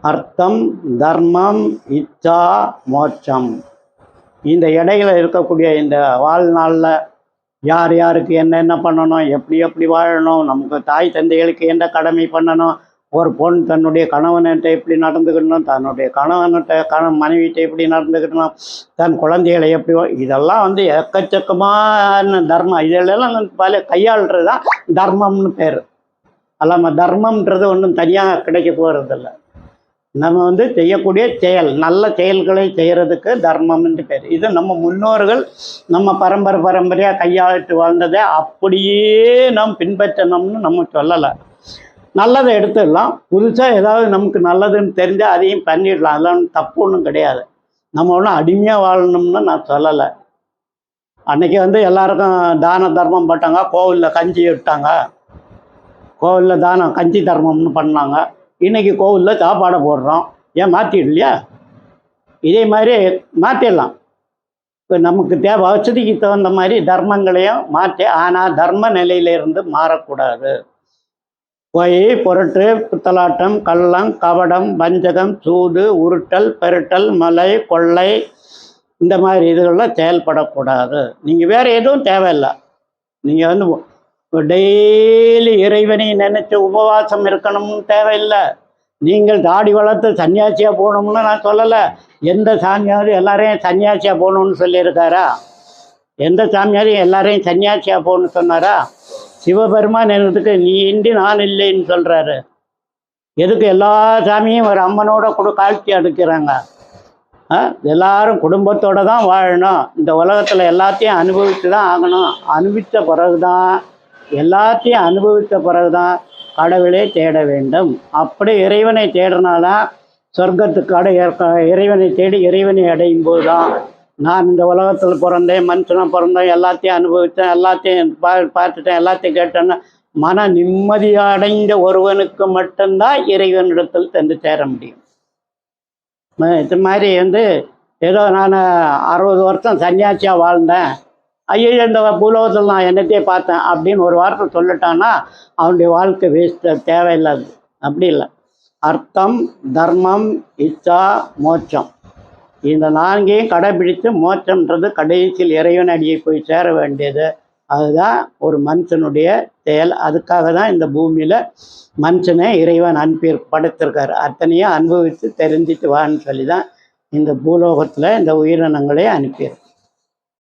அர்த்தம், தர்மம், இச்சா, மோட்சம். இந்த இடையில இருக்கக்கூடிய இந்த வாழ்நாளில் யார் யாருக்கு என்னென்ன பண்ணணும், எப்படி எப்படி வாழணும், நமக்கு தாய் தந்தைகளுக்கு என்ன கடமை பண்ணணும், ஒரு பொண் தன்னுடைய கணவன்கிட்ட எப்படி நடந்துக்கணும், தன்னுடைய கணவன்கிட்ட மனைவிட்ட எப்படி நடந்துக்கணும், தன் குழந்தைகளை எப்படி, இதெல்லாம் எக்கச்சக்கமான தர்மம். இதெல்லாம் பல கையாளுறது தான் தர்மம்னு பேர். அல்லாமல் தர்மம்ன்றது ஒன்றும் தனியாக கிடைக்க போகிறதில்ல. நம்ம செய்யக்கூடிய செயல், நல்ல செயல்களை செய்கிறதுக்கு தர்மம்னு பேர். இது நம்ம முன்னோர்கள் நம்ம பரம்பரையாக கையாளிட்டு வாழ்ந்ததை அப்படியே நாம் பின்பற்றணும்னு நம்ம சொல்லலை. நல்லதை எடுத்துடலாம், புதுசாக ஏதாவது நமக்கு நல்லதுன்னு தெரிஞ்சால் அதையும் பண்ணிடலாம். அதெல்லாம் தப்பு ஒன்றும் கிடையாது. நம்ம ஒன்றும் அடிமையாக வாழணும்னு நான் சொல்லலை. அன்றைக்கி எல்லாருக்கும் தான தர்மம் போட்டாங்க, கோவிலில் கஞ்சி விட்டாங்க, கோவிலில் தானம் கஞ்சி தர்மம்னு பண்ணாங்க. இன்றைக்கி கோவிலில் சாப்பாடை போடுறோம். ஏன் மாற்றிடலையா? இதே மாதிரி மாற்றிடலாம். இப்போ நமக்கு தேவை வசதிக்கு தகுந்த மாதிரி தர்மங்களையும் மாற்றி, ஆனால் தர்ம நிலையிலிருந்து மாறக்கூடாது. பொய், பொருட்டு, புத்தலாட்டம், கள்ளம், கபடம், வஞ்சகம், சூது, உருட்டல், பெருட்டல், மலை, கொள்ளை, இந்த மாதிரி இதுகளில் செயல்படக்கூடாது. நீங்கள் வேறு எதுவும் தேவையில்லை. நீங்கள் டெய்லி இறைவனை நினைச்சு உபவாசம் இருக்கணும்னு தேவையில்லை. நீங்கள் தாடி வளர்த்து சன்னியாசியாக போகணும்னு நான் சொல்லலை. எந்த சாமியாவது எல்லாரையும் சன்னியாசியாக போகணுன்னு சொல்லியிருக்காரா? எந்த சாமியாரையும் எல்லாரையும் சன்னியாசியாக போகணுன்னு சொன்னாரா? சிவபெருமான் என்னதுக்கு நீ இன்றி நான் இல்லைன்னு சொல்கிறாரு. எதுக்கு எல்லா சாமியும் ஒரு அம்மனோட காட்சி அடுக்கிறாங்க? எல்லாரும் குடும்பத்தோடு தான் வாழணும். இந்த உலகத்தில் எல்லாத்தையும் அனுபவித்து தான் ஆகணும். அனுபவித்த பிறகு தான் கடவுளை தேட வேண்டும். அப்படி இறைவனை தேடினாதான் சொர்க்கத்துக்கு இறைவனை தேடி இறைவனை அடையும் போது தான் நான் இந்த உலகத்தில் பிறந்தேன், மனுஷனாக பிறந்தேன், எல்லாத்தையும் அனுபவித்தேன், எல்லாத்தையும் பார்த்துட்டேன், எல்லாத்தையும் கேட்டேன்னா மன நிம்மதி அடைந்த ஒருவனுக்கு மட்டும்தான் இறைவனிடத்தில் சென்று சேர முடியும். இது மாதிரி ஏதோ நான் 60 வருஷம் சன்னியாசியாக வாழ்ந்தேன், ஐயோ இந்த பூலோகத்தில் நான் என்னத்தையே பார்த்தேன் அப்படின்னு ஒரு வார்த்தை சொல்லிட்டான்னா அவனுடைய வாழ்க்கை வேஸ்ட், தேவையில்லாது. அப்படி இல்லை. அர்த்தம், தர்மம், இச்சா, மோட்சம், இந்த 4ஐயும் கடைபிடித்து மோட்சம்ன்றது கடைசியில் இறைவன் அடியை போய் சேர வேண்டியது. அதுதான் ஒரு மனுஷனுடைய செயல். அதுக்காக தான் இந்த பூமியில் மனுஷனை இறைவன் படைத்திருக்காரு. அத்தனையும் அனுபவித்து தெரிஞ்சிட்டு வான்னு சொல்லி தான் இந்த பூலோகத்தில் இந்த உயிரினங்களே அனுப்பியிருக்கு.